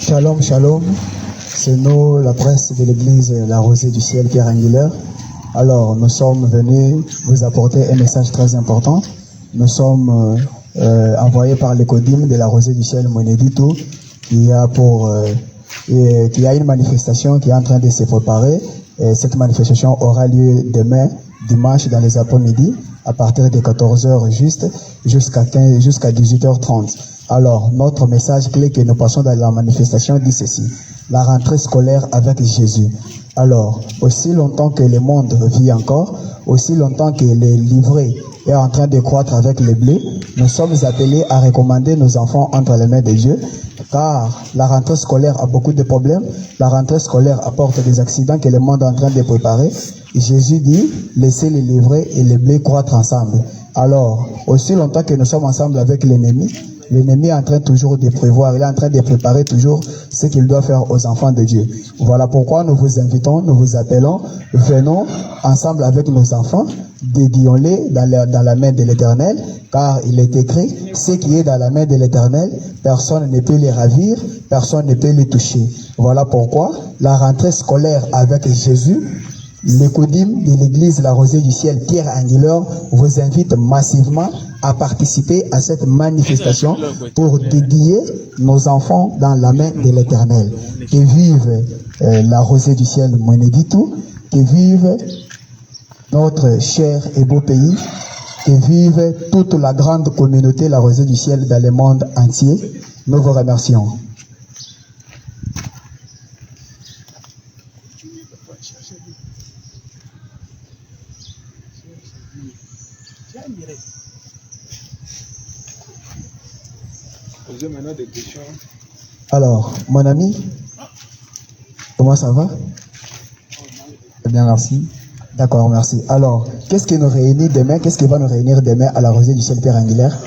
Shalom, shalom. C'est nous, la presse de l'église La Rosée du Ciel, Pierre Angulaire. Alors, nous sommes venus vous apporter un message très important. Nous sommes envoyés par l'Écodim de La Rosée du Ciel, Monedito, qui a une manifestation qui est en train de se préparer. Et cette manifestation aura lieu demain, dimanche, dans les après-midi, à partir de 14h juste, jusqu'à 18h30. Alors, notre message clé que nous passons dans la manifestation dit ceci: la rentrée scolaire avec Jésus. Alors, aussi longtemps que le monde vit encore, aussi longtemps que le livret est en train de croître avec le blé, nous sommes appelés à recommander nos enfants entre les mains de Dieu, car la rentrée scolaire a beaucoup de problèmes. La rentrée scolaire apporte des accidents que le monde est en train de préparer. Et Jésus dit, laissez les livrets et le blé croître ensemble. Alors, aussi longtemps que nous sommes ensemble avec l'ennemi est en train toujours de prévoir, il est en train de préparer toujours ce qu'il doit faire aux enfants de Dieu. Voilà pourquoi nous vous invitons, nous vous appelons, venons ensemble avec nos enfants, dédions-les dans la main de l'Éternel, car il est écrit, ce qui est dans la main de l'Éternel, personne ne peut les ravir, personne ne peut les toucher. Voilà pourquoi la rentrée scolaire avec Jésus, l'Écodim de l'église La Rosée du Ciel, Pierre Angulaire, vous invite massivement à participer à cette manifestation pour dédier nos enfants dans la main de l'Éternel. Que vive La Rosée du Ciel, Monedito, que vive notre cher et beau pays, que vive toute la grande communauté La Rosée du Ciel dans le monde entier. Nous vous remercions. Alors, mon ami, comment ça va? Bien, merci. D'accord, merci. Alors, qu'est-ce qui nous réunit demain? Qu'est-ce qui va nous réunir demain à La Rosée du Ciel, Pierre Angulaire?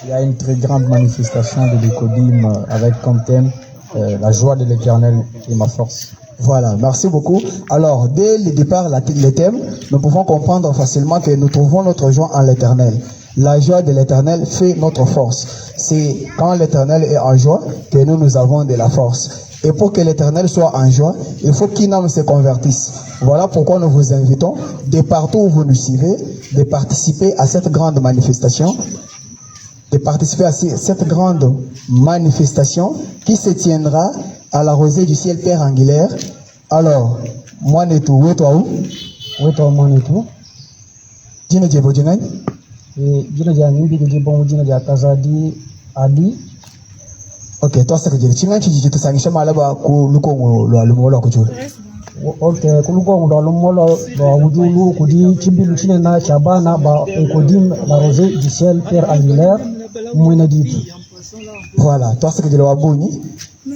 Il y a une très grande manifestation de l'Écodim avec comme thème la joie de l'Éternel est ma force. Voilà, merci beaucoup. Alors, dès le départ, le thème, nous pouvons comprendre facilement que nous trouvons notre joie en l'Éternel. La joie de l'Éternel fait notre force. C'est quand l'Éternel est en joie que nous avons de la force. Et pour que l'Éternel soit en joie, il faut qu'un homme se convertisse. Voilà pourquoi nous vous invitons, de partout où vous nous suivez, de participer à cette grande manifestation, qui se tiendra à La Rosée du Ciel, Pierre Angulaire. Alors, moi, Netou, où toi où? Où est toi, moi, Netou? Djine Djebo Djingan? Djine Djani, Djibon, Djine Djatazadi, Adi. Ok, toi, c'est que Djine. Chingan Chiji, tu sangi chama là-bas, Lukongo, Lumolo, Kuchur. Ok, Kulukongo, Lumolo, Udulu, Kudi, Chibilu, Chinena, Chabana, Écodim, La Rosée du Ciel, Pierre Angulaire, Mouinadito. Voilà, toi, c'est que Djile Wabouni.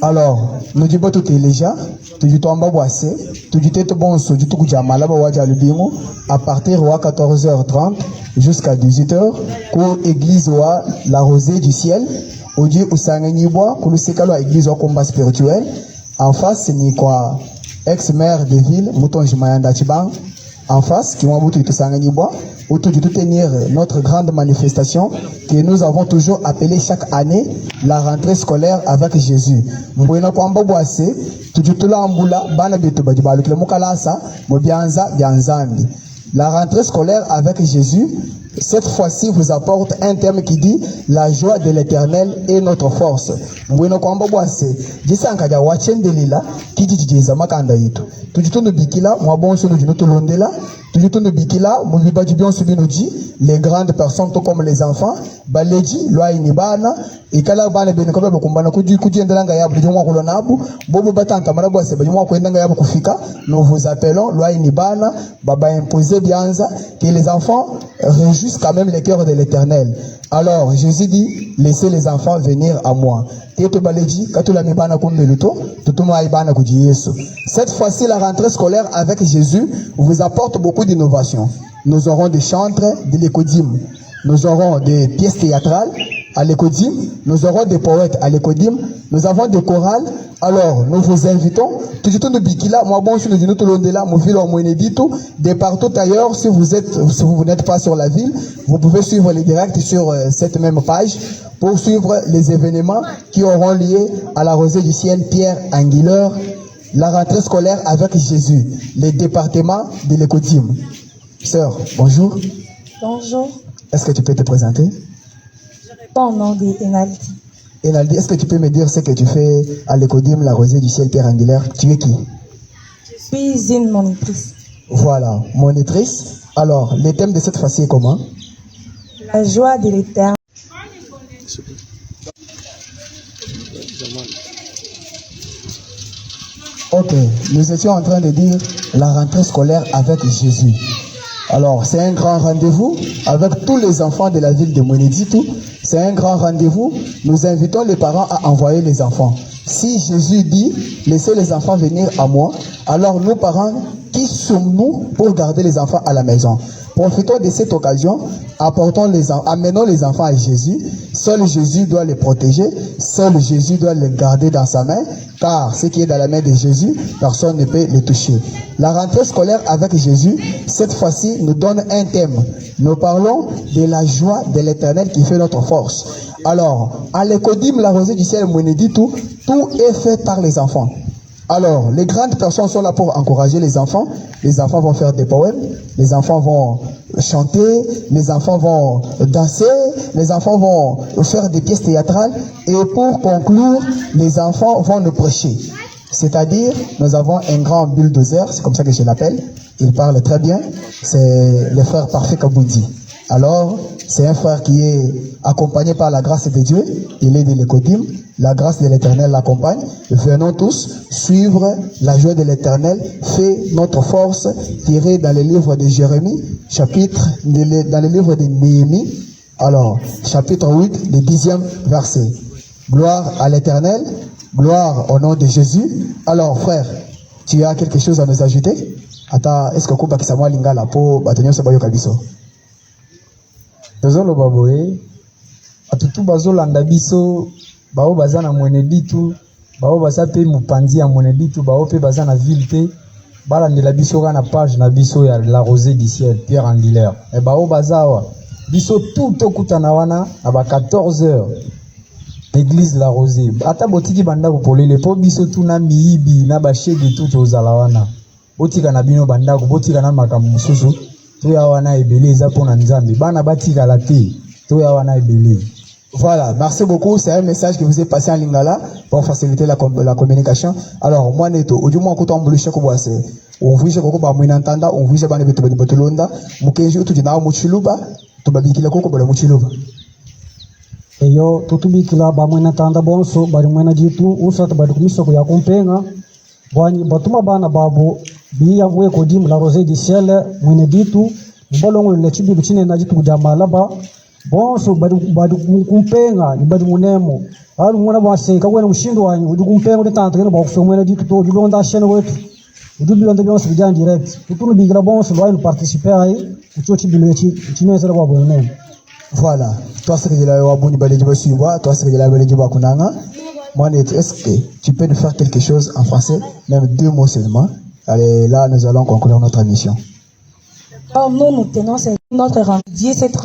Alors, nous disons tout est déjà, tu dis toi boissé, tu dis tout bon so, du tout kujama là wadja le bingo à partir de 14h30 jusqu'à 18h pour église wa La Rosée du Ciel, au dit usangani bois, pour le sécalo église wa combat spirituel. En face, c'est quoi ex-maire de ville, Mouton Jimayanda Chibang. En face, qui vont bouter tout sangani bois, autour de tout tenir notre grande manifestation que nous avons toujours appelée chaque année la rentrée scolaire avec Jésus. Mbouina kwamba boissé, tout la ambula, bana bitu bajibalu kile mukalasa, mobianza bianzambi. La rentrée scolaire avec Jésus, cette fois-ci vous apporte un thème qui dit la joie de l'Éternel est notre force. Mbouina kwamba boissé, jisanka ja wachendelila, kijijijeza makanda yitu. Tujitono bikila, mwabonso no jinoto londela, tujitono bikila, mwiba jibion subinoji, les grandes personnes comme les enfants, baleji, loi inibana, ikala bana bene kobe kumbana kujiendelanga yabu jomwa kulonabu, bobo batanta marabu ase bajomwa kuendanga yabu kufika, nous vous appelons loi inibana, baba imposer bianza, que les enfants réjouissent quand même les cœurs de l'Éternel. Alors Jésus dit, laissez les enfants venir à moi. Cette fois-ci, la rentrée scolaire avec Jésus vous apporte beaucoup d'innovations. Nous aurons des chantres de l'Écodim. Nous aurons des pièces théâtrales à l'Écodim. Nous aurons des poètes à l'Écodim. Nous avons des chorales. Alors, nous vous invitons. De partout ailleurs, si vous n'êtes pas sur la ville, vous pouvez suivre les directs sur cette même page pour suivre les événements qui auront lieu à la Rosée du Ciel Pierre Anguilleur, la rentrée scolaire avec Jésus, les départements de l'Écodim. Sœur, bonjour. Bonjour. Est-ce que tu peux te présenter? Je réponds au nom d'Enaldi. Enaldi, est-ce que tu peux me dire ce que tu fais à l'Écodim, la Rosée du Ciel Pierre Anguilleur? Tu es qui? Je suis une monitrice. Voilà, monitrice. Alors, le thème de cette fois-ci est comment? La joie de l'Éternel. Ok, nous étions en train de dire la rentrée scolaire avec Jésus. Alors, c'est un grand rendez-vous avec tous les enfants de la ville de Mweneditu. C'est un grand rendez-vous. Nous invitons les parents à envoyer les enfants. Si Jésus dit, laissez les enfants venir à moi, alors nous parents, qui sommes-nous pour garder les enfants à la maison? Profitons de cette occasion, amenons les enfants à Jésus. Seul Jésus doit les protéger, seul Jésus doit les garder dans sa main, car ce qui est dans la main de Jésus, personne ne peut les toucher. La rentrée scolaire avec Jésus, cette fois-ci, nous donne un thème. Nous parlons de la joie de l'Éternel qui fait notre force. Alors, à l'Écodim, la Rosée du Ciel, Mweneditu, tout est fait par les enfants. Alors, les grandes personnes sont là pour encourager les enfants. Les enfants vont faire des poèmes, les enfants vont chanter, les enfants vont danser, les enfants vont faire des pièces théâtrales. Et pour conclure, les enfants vont nous prêcher. C'est-à-dire, nous avons un grand bulldozer, c'est comme ça que je l'appelle. Il parle très bien. C'est le frère Parfait Kaboundi. Alors, c'est un frère qui est accompagné par la grâce de Dieu. Il est de l'Écodim. La grâce de l'Éternel l'accompagne. Venons tous suivre la joie de l'Éternel. Fait notre force, tirée dans le livre de Jérémie, dans le livre de Néhémie. Alors, chapitre 8, le 10e verset. Gloire à l'Éternel, gloire au nom de Jésus. Alors, frère, tu as quelque chose à nous ajouter? Attends, est-ce que tu as quelque lingala pour bâtonner ce bayo kabiso? Tozolo baboye, atutu bazolanda biso, bao baza na Mweneditu, bao baza pe mupanzi ya Mweneditu, bao pe baza na ville te, balandela biso na page na biso ya la Rosée du Ciel, Pierre Anguilleur. Et bao baza wa, biso tout okutana wana, aba 14h, l'église la Rosée. Ata botiki banda kupolele, po biso tu na miibi, na bashege tout ozala wana. Botika na bino banda, botika na makambo mususu. Voilà, merci beaucoup. C'est un message qui vous est passé en lingala pour faciliter la communication. Alors, moi, neto, au du moins, quand on voulait chaque fois, c'est on voulait chaque fois, on entendait, on voulait chaque fois, on botolonda, mukenji utu jina muchiluba, tubabikila koko bala muchiluba. Eyo tutubikila ba mwena tanda bonso bari mwena jitu usata bari kumiso ya kumpenga bwanyi batuma bana babu biya we Écodim la Rosée du Ciel Mweneditu mbolongo le chibi chine na jitu jamala ba bonso bari kumpenga ni bari munemo alu mwana bwase ka wena mushindo wanyu udi kumpenga udi tanta ngene ba kusoma Mweneditu to dilonda shene wetu udi bilonda byonse bijana direct tutunu bigila bonso lwa participer ay ucho chibi le chine sera ba bonene. Voilà, toi ce que je l'ai abonné baleji basuiwa, toi ce que je l'ai baleji bakunanga. Moi, est-ce que tu peux nous faire quelque chose en français, même 2 mots seulement? Allez, là, nous allons conclure notre émission. Alors, nous tenons notre rendez-vous, cette